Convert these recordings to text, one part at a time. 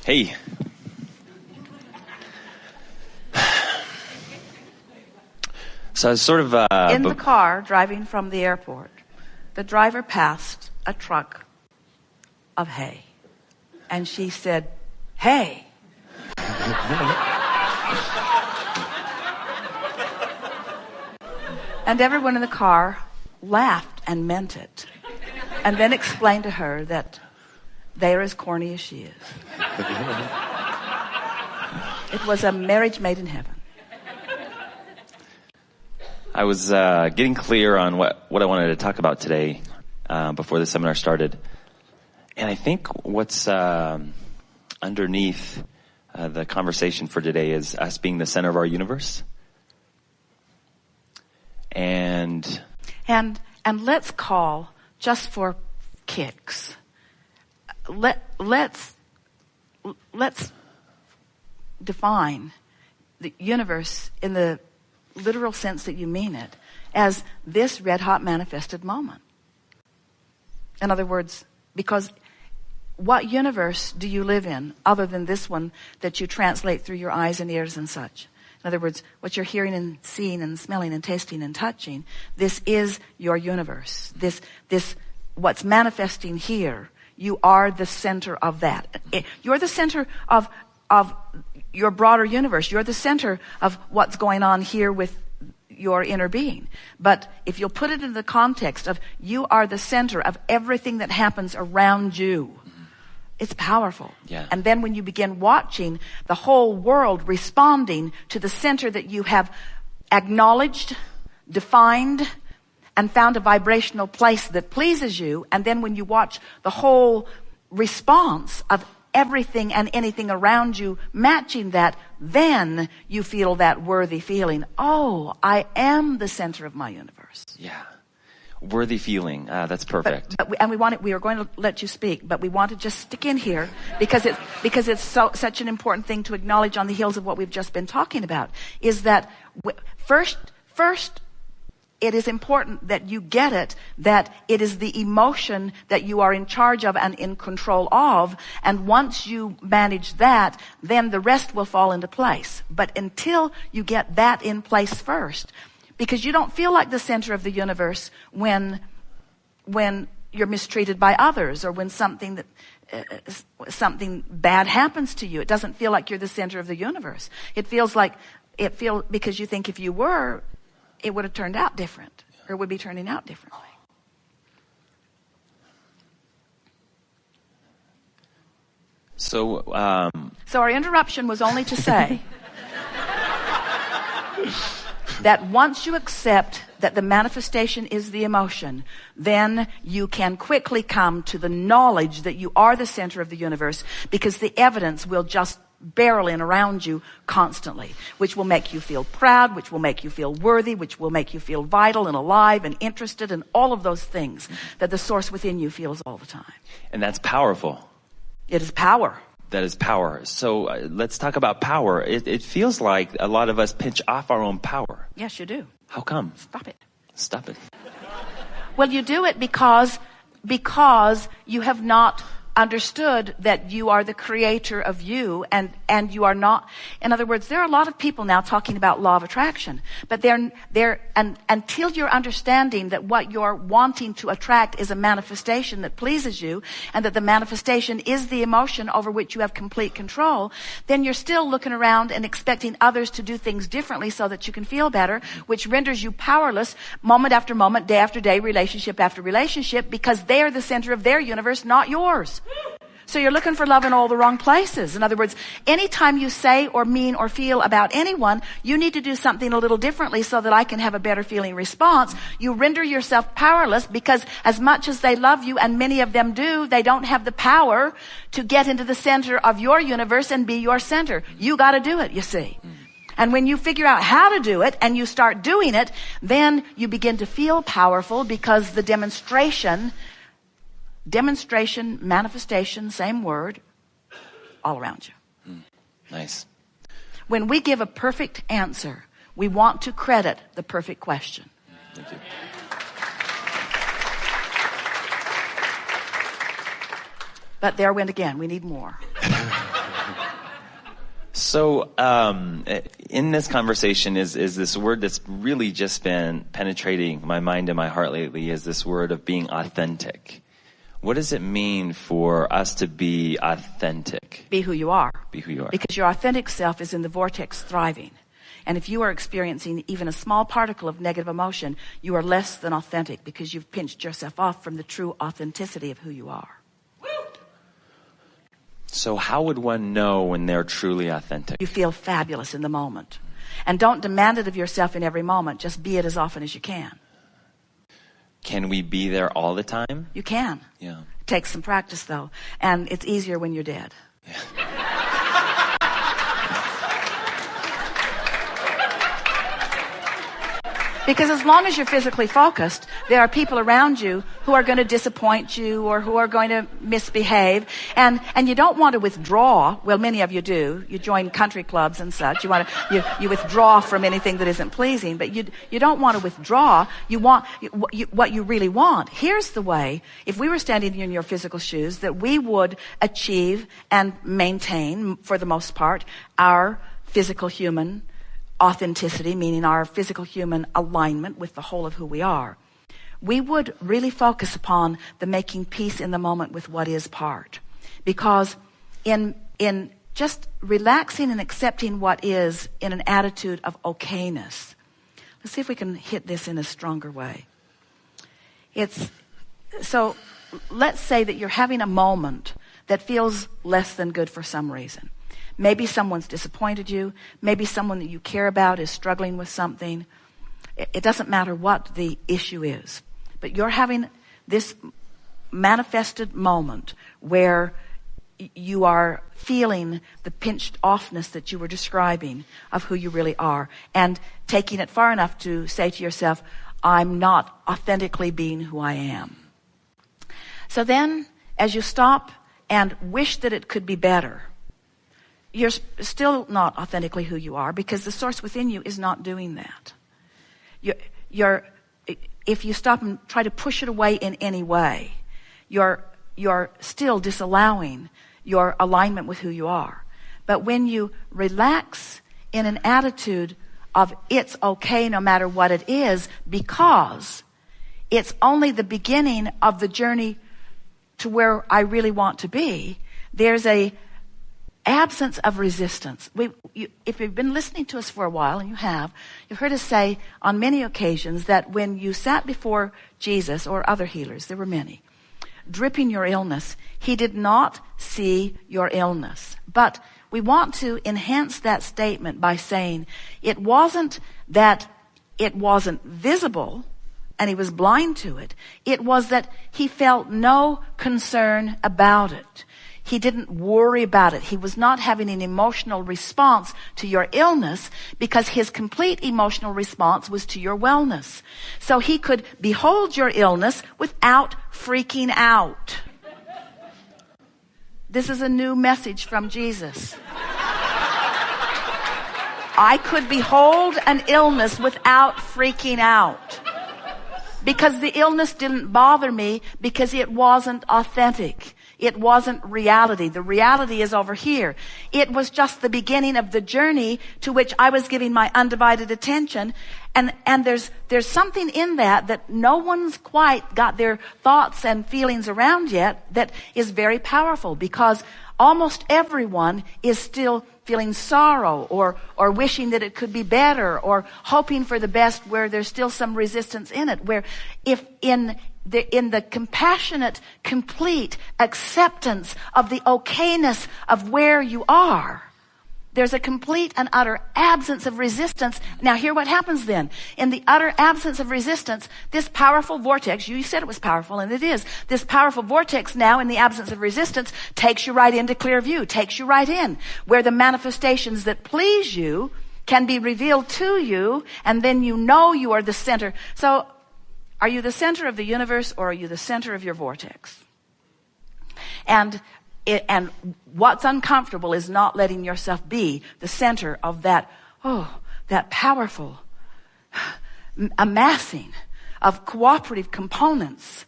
Hey. So I was sort of... in the car, driving from the airport, the driver passed a truck of hay. And she said, "Hey." And everyone in the car laughed and meant it. And then explained to her that they are as corny as she is. It was a marriage made in heaven. I was getting clear on what I wanted to talk about today before the seminar started. And I think what's underneath the conversation for today is us being the center of our universe. And let's call, just for kicks, let's define the universe in the literal sense that you mean it as this red hot manifested moment. In other words, because what universe do you live in other than this one that you translate through your eyes and ears and such? In other words, what you're hearing and seeing and smelling and tasting and touching, this is your universe. This what's manifesting here, you are the center of that. You're the center of your broader universe. You're the center of what's going on here with your inner being. But if you'll put it in the context of you are the center of everything that happens around you, it's powerful. Yeah. And then when you begin watching the whole world responding to the center that you have acknowledged, defined, and found a vibrational place that pleases you, and then when you watch the whole response of everything and anything around you matching that, then you feel that worthy feeling. Oh, I am the center of my universe. yeah, worthy feeling. That's perfect. We are going to let you speak, but we want to just stick in here because it's such an important thing to acknowledge on the heels of what we've just been talking about. Is that first, it is important that you get it, that it is the emotion that you are in charge of and in control of. And once you manage that, then the rest will fall into place. But until you get that in place first, because you don't feel like the center of the universe when you're mistreated by others or when something bad happens to you. It doesn't feel like you're the center of the universe. Because you think if you were, it would have turned out different, or would be turning out differently. So our interruption was only to say that once you accept that the manifestation is the emotion, then you can quickly come to the knowledge that you are the center of the universe, because the evidence will just barrel in around you constantly, which will make you feel proud, which will make you feel worthy, which will make you feel vital and alive and interested, and all of those things that the source within you feels all the time. And that's powerful. It is power. That is power. So let's talk about power. It feels like a lot of us pinch off our own power. Yes, you do. How come? Stop it. Stop it. Well, you do it because you have not understood that you are the creator of you, and you are not. In other words, there are a lot of people now talking about law of attraction, but until you're understanding that what you're wanting to attract is a manifestation that pleases you, and that the manifestation is the emotion over which you have complete control, then you're still looking around and expecting others to do things differently so that you can feel better, which renders you powerless moment after moment, day after day, relationship after relationship, because they are the center of their universe, not yours. So you're looking for love in all the wrong places. In other words, anytime you say or mean or feel about anyone, you need to do something a little differently so that I can have a better feeling response. You render yourself powerless, because as much as they love you, and many of them do, they don't have the power to get into the center of your universe and be your center. You got to do it, you see. And when you figure out how to do it and you start doing it, then you begin to feel powerful, because the demonstration, manifestation, same word, all around you. Nice. When we give a perfect answer, we want to credit the perfect question. Thank you. But there went again. We need more. So, in this conversation is this word that's really just been penetrating my mind and my heart lately, is this word of being authentic. What does it mean for us to be authentic? Be who you are. Be who you are. Because your authentic self is in the vortex thriving. And if you are experiencing even a small particle of negative emotion, you are less than authentic because you've pinched yourself off from the true authenticity of who you are. So how would one know when they're truly authentic? You feel fabulous in the moment. And don't demand it of yourself in every moment. Just be it as often as you can. Can we be there all the time? You can. Yeah. It takes some practice, though. And it's easier when you're dead. Yeah. Because as long as you're physically focused, there are people around you who are going to disappoint you or who are going to misbehave. And you don't want to withdraw. Well, many of you do. You join country clubs and such. You withdraw from anything that isn't pleasing. But you don't want to withdraw. You want what you really want. Here's the way, if we were standing in your physical shoes, that we would achieve and maintain, for the most part, our physical human authenticity, meaning our physical human alignment with the whole of who we are. We would really focus upon the making peace in the moment with what is part. Because in just relaxing and accepting what is in an attitude of okayness, let's see if we can hit this in a stronger way. So let's say that you're having a moment that feels less than good for some reason. Maybe someone's disappointed you. Maybe someone that you care about is struggling with something. It doesn't matter what the issue is. But you're having this manifested moment where you are feeling the pinched offness that you were describing of who you really are, and taking it far enough to say to yourself, I'm not authentically being who I am. So then, as you stop and wish that it could be better, you're still not authentically who you are, because the source within you is not doing that. If you stop and try to push it away in any way, you're still disallowing your alignment with who you are. But when you relax in an attitude of it's okay no matter what it is, because it's only the beginning of the journey to where I really want to be, there's a absence of resistance. If you've been listening to us for a while, and you have, you've heard us say on many occasions that when you sat before Jesus or other healers, there were many, dripping your illness, he did not see your illness. But we want to enhance that statement by saying it wasn't that it wasn't visible and he was blind to it. It was that he felt no concern about it. He didn't worry about it. He was not having an emotional response to your illness, because his complete emotional response was to your wellness. So he could behold your illness without freaking out. This is a new message from Jesus. I could behold an illness without freaking out, because the illness didn't bother me, because it wasn't authentic. It wasn't reality. The reality is over here. It was just the beginning of the journey to which I was giving my undivided attention. And there's something in that no one's quite got their thoughts and feelings around yet, that is very powerful, because almost everyone is still feeling sorrow or wishing that it could be better, or hoping for the best where there's still some resistance in it. Where if in the compassionate, complete acceptance of the okayness of where you are, there's a complete and utter absence of resistance. Now hear what happens then. In the utter absence of resistance, this powerful vortex, you said it was powerful, and it is, this powerful vortex now, in the absence of resistance, takes you right into clear view, takes you right in, where the manifestations that please you can be revealed to you, and then you know you are the center. So, are you the center of the universe, or are you the center of your vortex? And what's uncomfortable is not letting yourself be the center of that powerful amassing of cooperative components.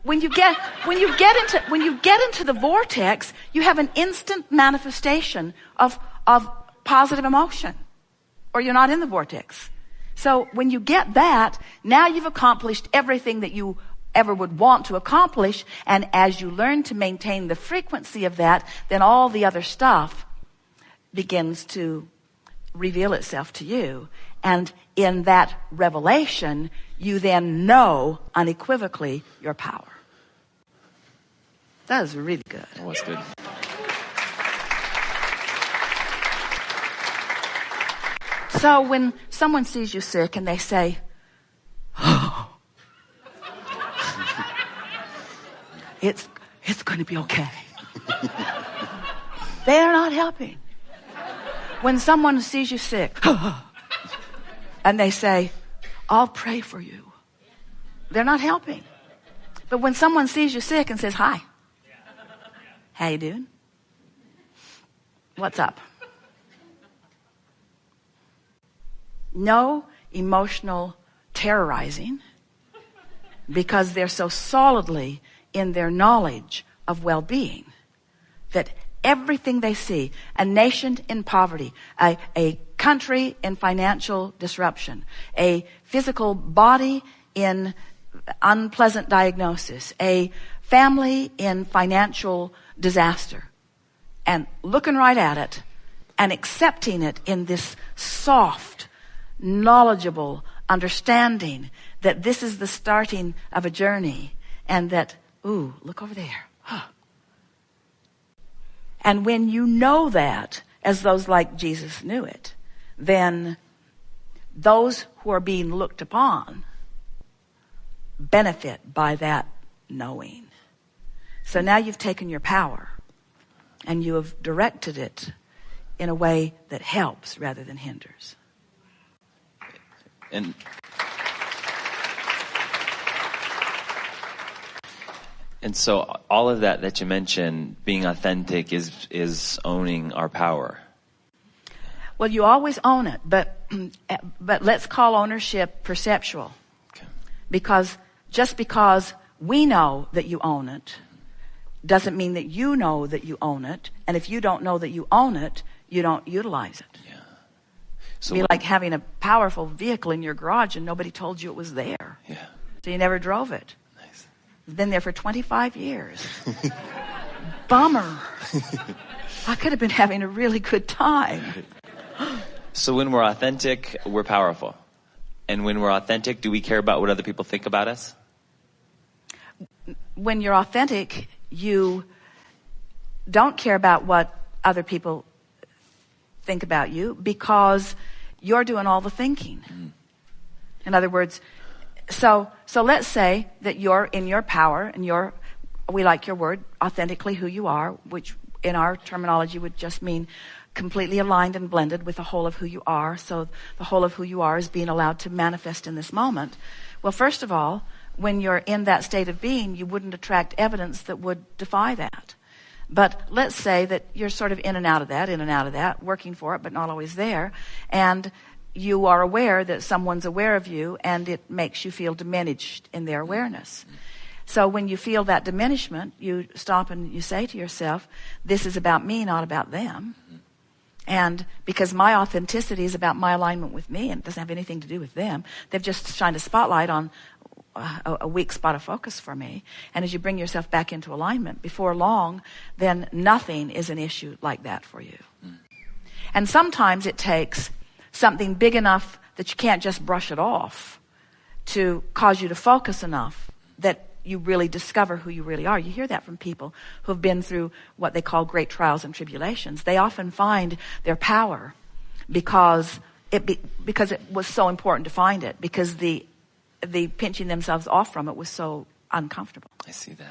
when you get into the vortex, you have an instant manifestation of positive emotion, or you're not in the vortex. So when you get that, now you've accomplished everything that you ever would want to accomplish, and as you learn to maintain the frequency of that, then all the other stuff begins to reveal itself to you. And in that revelation, you then know unequivocally your power. That was really good. That was good. So when someone sees you sick and they say, oh, it's going to be okay. They're not helping. When someone sees you sick and they say, I'll pray for you, they're not helping. But when someone sees you sick and says, hi, how you doing? What's up? No emotional terrorizing, because they're so solidly in their knowledge of well-being that everything they see, a nation in poverty, a country in financial disruption, a physical body in unpleasant diagnosis, a family in financial disaster, and looking right at it and accepting it in this soft, knowledgeable understanding that this is the starting of a journey, and that, ooh, look over there. Huh. And when you know that, as those like Jesus knew it, then those who are being looked upon benefit by that knowing. So now you've taken your power and you have directed it in a way that helps rather than hinders. And so all of that you mentioned, being authentic, is owning our power. Well, you always own it, but let's call ownership perceptual. Okay. Because just because we know that you own it doesn't mean that you know that you own it. And if you don't know that you own it, you don't utilize it. Yeah. So It'd be like having a powerful vehicle in your garage and nobody told you it was there. Yeah. So you never drove it. Nice. It's been there for 25 years. Bummer. I could have been having a really good time. So when we're authentic, we're powerful. And when we're authentic, do we care about what other people think about us? When you're authentic, you don't care about what other people think about you, because you're doing all the thinking. In other words, so let's say that you're in your power and we like your word, authentically who you are, which in our terminology would just mean completely aligned and blended with the whole of who you are. So the whole of who you are is being allowed to manifest in this moment. Well, first of all, when you're in that state of being, you wouldn't attract evidence that would defy that. But let's say that you're sort of in and out of that, working for it, but not always there. And you are aware that someone's aware of you, and it makes you feel diminished in their awareness. So when you feel that diminishment, you stop and you say to yourself, this is about me, not about them. And because my authenticity is about my alignment with me, and it doesn't have anything to do with them, they've just shined a spotlight on a weak spot of focus for me. And as you bring yourself back into alignment, before long, then nothing is an issue like that for you. And sometimes it takes something big enough that you can't just brush it off to cause you to focus enough that you really discover who you really are. You hear that from people who have been through what they call great trials and tribulations. They often find their power because it was so important to find it, because the pinching themselves off from it was so uncomfortable. I see that.